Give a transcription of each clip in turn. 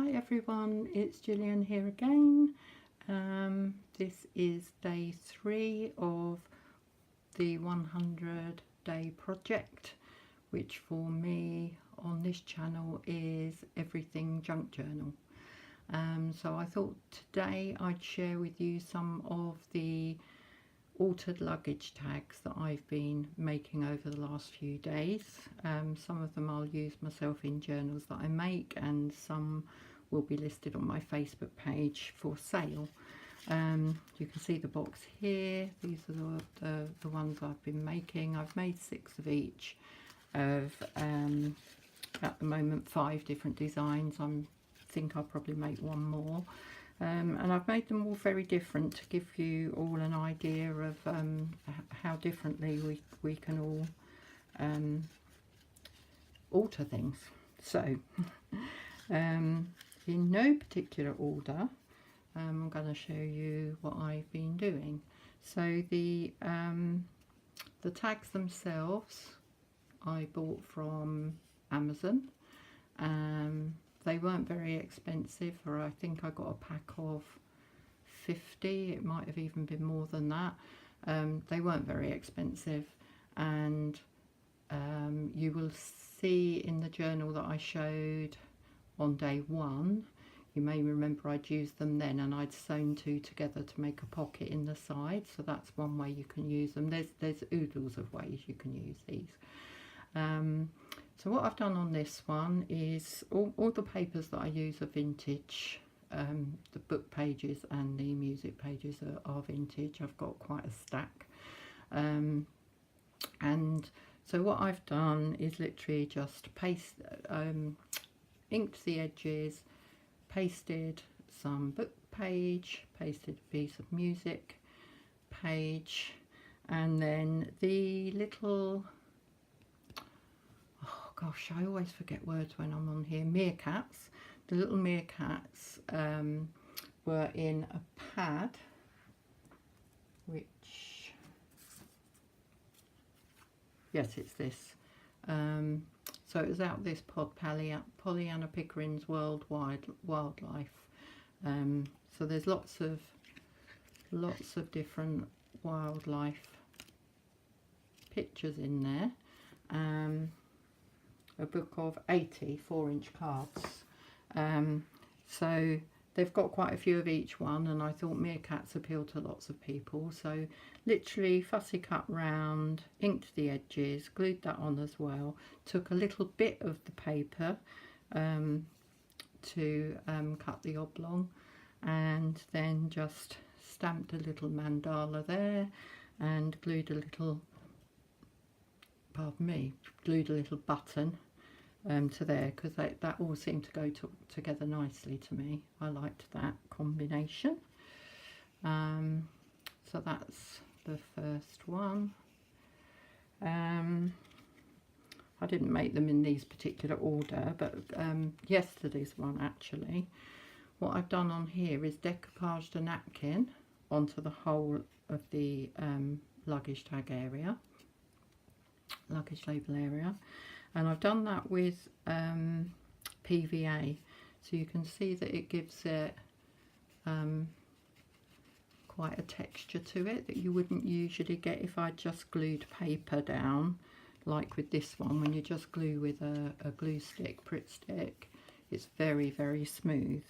Hi everyone, it's Gillian here again. This is day 3 of the 100-day project, which for me on this channel is Everything Junk Journal. So I thought today I'd share with you some of the altered luggage tags that I've been making over the last few days. Some of them I'll use myself in journals that I make, and some will be listed on my Facebook page for sale. You can see the box here. These are the ones I've been making. I've made 6 of each of at the moment 5 different designs. I think I'll probably make one more. And I've made them all very different to give you all an idea of how differently we can all alter things. So in no particular order, I'm going to show you what I've been doing. So the tags themselves I bought from Amazon. They weren't very expensive, or I think I got a pack of 50. It might have even been more than that. They weren't very expensive, and you will see in the journal that I showed on day 1, you may remember I'd used them then, and I'd sewn 2 together to make a pocket in the side. So that's one way you can use them. There's oodles of ways you can use these. So what I've done on this one is all the papers that I use are vintage. The book pages and the music pages are vintage. I've got quite a stack. And so what I've done is literally just inked the edges, pasted some book page, pasted a piece of music page, and then the little... gosh, I always forget words when I'm on here. Meerkats. The little meerkats were in a pad, which, yes, it's this. So it was out of this pod, Pollyanna Pickering's Wildlife. So there's lots of different wildlife pictures in there. A book of 80 4-inch cards. So they've got quite a few of each one, and I thought meerkats appeal to lots of people. So literally fussy cut round, inked the edges, glued that on as well. Took a little bit of the paper to cut the oblong, and then just stamped a little mandala there and glued a little, pardon me, glued a little button to there, because that all seemed to go together nicely to me. I liked that combination. So that's the first one. I didn't make them in these particular order, but yesterday's one actually. What I've done on here is decoupaged a napkin onto the whole of the luggage tag area, luggage label area. And I've done that with PVA, so you can see that it gives it quite a texture to it that you wouldn't usually get if I just glued paper down, like with this one. When you just glue with a glue stick, Pritt stick, it's very, very smooth.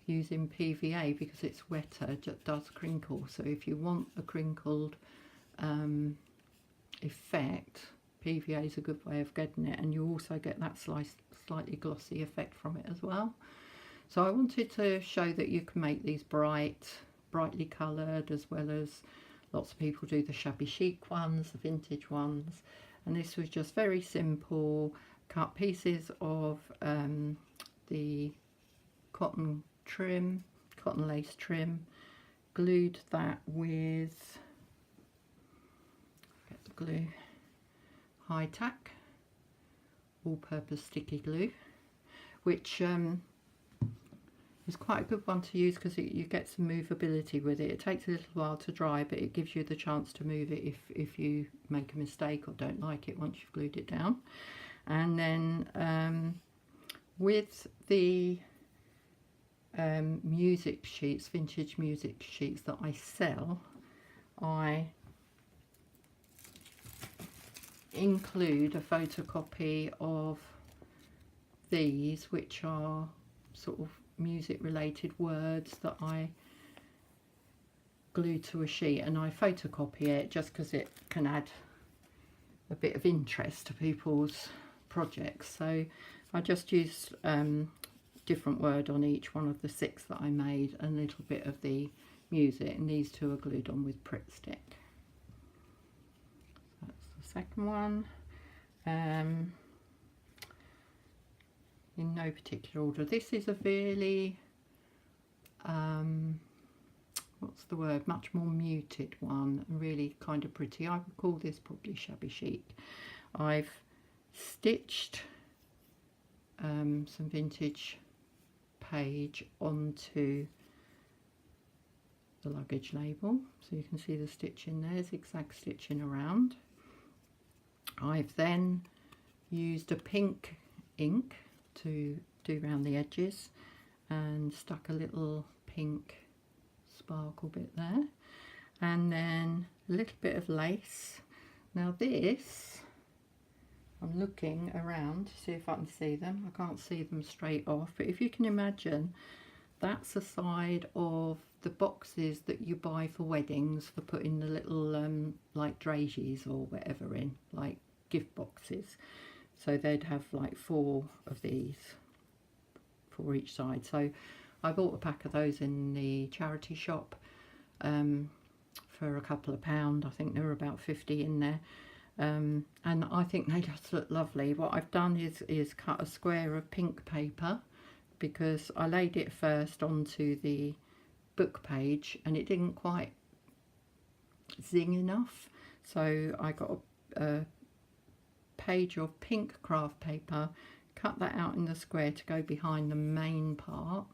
Using PVA, because it's wetter, it does crinkle. So if you want a crinkled effect, PVA is a good way of getting it, and you also get that slightly glossy effect from it as well. So I wanted to show that you can make these brightly coloured, as well as lots of people do the shabby chic ones, the vintage ones. And this was just very simple. Cut pieces of the cotton lace trim, glued that with, get the glue, high tack, all-purpose sticky glue, which is quite a good one to use because you get some movability with it. It takes a little while to dry, but it gives you the chance to move it if you make a mistake or don't like it once you've glued it down. And then with the music sheets, vintage music sheets that I sell, I include a photocopy of these, which are sort of music related words that I glue to a sheet, and I photocopy it just because it can add a bit of interest to people's projects. So I just used different word on each one of the 6 that I made, and a little bit of the music, and these 2 are glued on with Pritt Stick. That's the second one. In no particular order, this is a really what's the word, much more muted one, really kind of pretty. I would call this probably shabby chic. I've stitched some vintage page onto the luggage label, so you can see the stitching there, zigzag stitching around. I've then used a pink ink to do around the edges and stuck a little pink sparkle bit there, and then a little bit of lace. Now this, I'm looking around to see if I can see them. I can't see them straight off, but if you can imagine, that's the side of the boxes that you buy for weddings, for putting the little like dragees or whatever in, like gift boxes. So they'd have like 4 of these for each side. So I bought a pack of those in the charity shop for a couple of £. I think there were about 50 in there. And I think they just look lovely. What I've done is cut a square of pink paper, because I laid it first onto the book page and it didn't quite zing enough. So I got a page of pink craft paper, cut that out in the square to go behind the main part,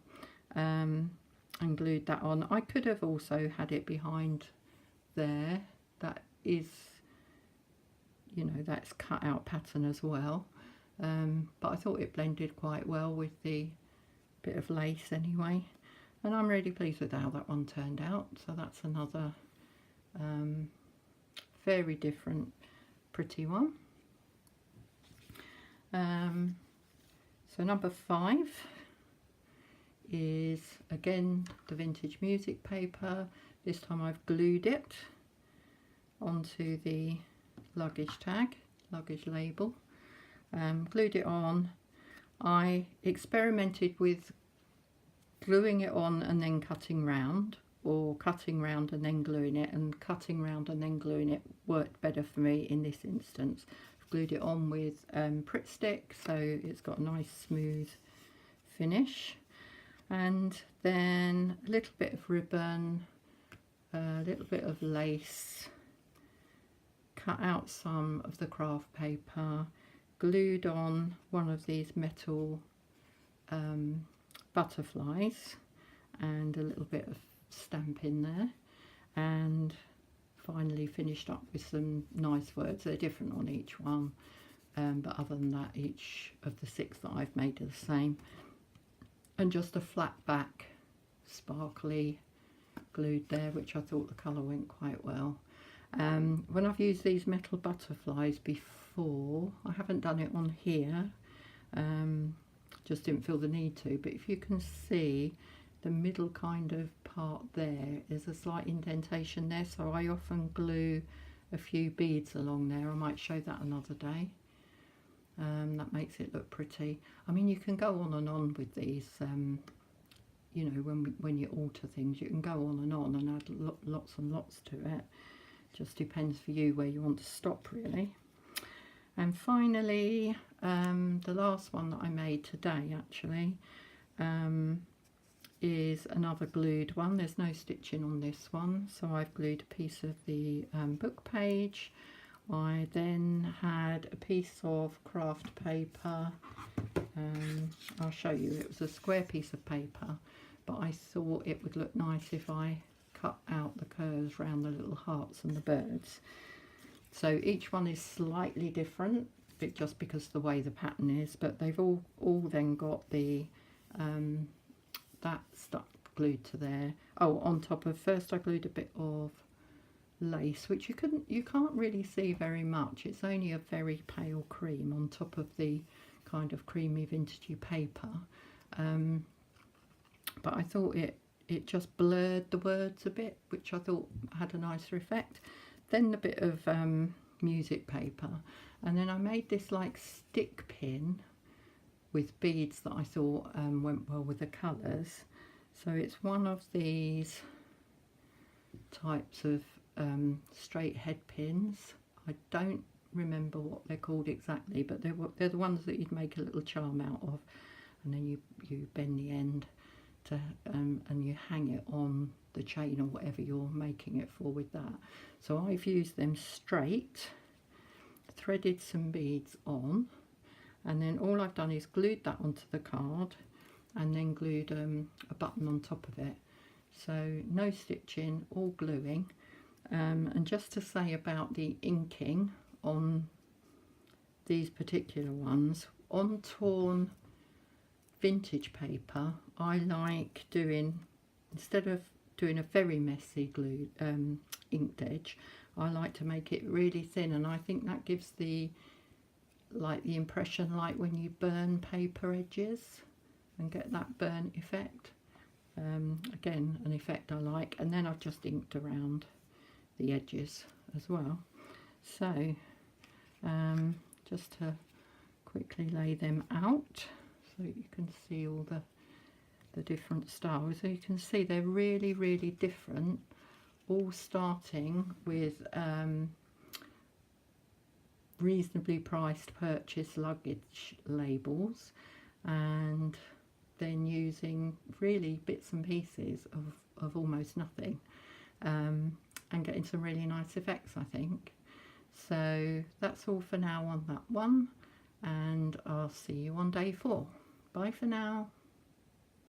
and glued that on. I could have also had it behind there. That is, you know, that's cut out pattern as well, but I thought it blended quite well with the bit of lace anyway, and I'm really pleased with how that one turned out. So that's another very different pretty one. So number 5 is again the vintage music paper. This time I've glued it onto the luggage tag, luggage label, glued it on. I experimented with gluing it on and then cutting round, or cutting round and then gluing it, and cutting round and then gluing it worked better for me in this instance. I've glued it on with Pritt Stick, so it's got a nice smooth finish, and then a little bit of ribbon, a little bit of lace, cut out some of the craft paper, glued on one of these metal butterflies, and a little bit of stamp in there, and finally finished up with some nice words. They're different on each one, but other than that, each of the 6 that I've made are the same, and just a flat back sparkly glued there, which I thought the colour went quite well. When I've used these metal butterflies before, I haven't done it on here, just didn't feel the need to, but if you can see the middle kind of part there is a slight indentation there, so I often glue a few beads along there. I might show that another day. That makes it look pretty. I mean, you can go on and on with these, you know, when you alter things, you can go on and add lots and lots to it. Just depends for you where you want to stop, really. And finally, the last one that I made today actually is another glued one. There's no stitching on this one, so I've glued a piece of the book page. I then had a piece of craft paper. I'll show you. It was a square piece of paper, but I thought it would look nice if I cut out the curves around the little hearts and the birds. So each one is slightly different, just because of the way the pattern is, but they've all then got the that stuck glued to there. Oh, on top of, first I glued a bit of lace, which you can't really see very much. It's only a very pale cream on top of the kind of creamy vintagey paper. But I thought it just blurred the words a bit, which I thought had a nicer effect. Then the bit of music paper, and then I made this like stick pin with beads that I thought went well with the colours. So it's one of these types of straight head pins. I don't remember what they're called exactly, but they're the ones that you'd make a little charm out of, and then you bend the end to and you hang it on the chain or whatever you're making it for with that. So I've used them straight, threaded some beads on, and then all I've done is glued that onto the card and then glued a button on top of it. So no stitching, all gluing. And just to say about the inking on these particular ones, on torn vintage paper, I like doing, instead of doing a very messy glue inked edge, I like to make it really thin, and I think that gives the impression like when you burn paper edges and get that burn effect. Again, an effect I like. And then I've just inked around the edges as well. So just to quickly lay them out so you can see all the different styles. So you can see they're really, really different, all starting with reasonably priced purchase luggage labels, and then using really bits and pieces of almost nothing, and getting some really nice effects, I think. So that's all for now on that one, and I'll see you on day 4. Bye for now.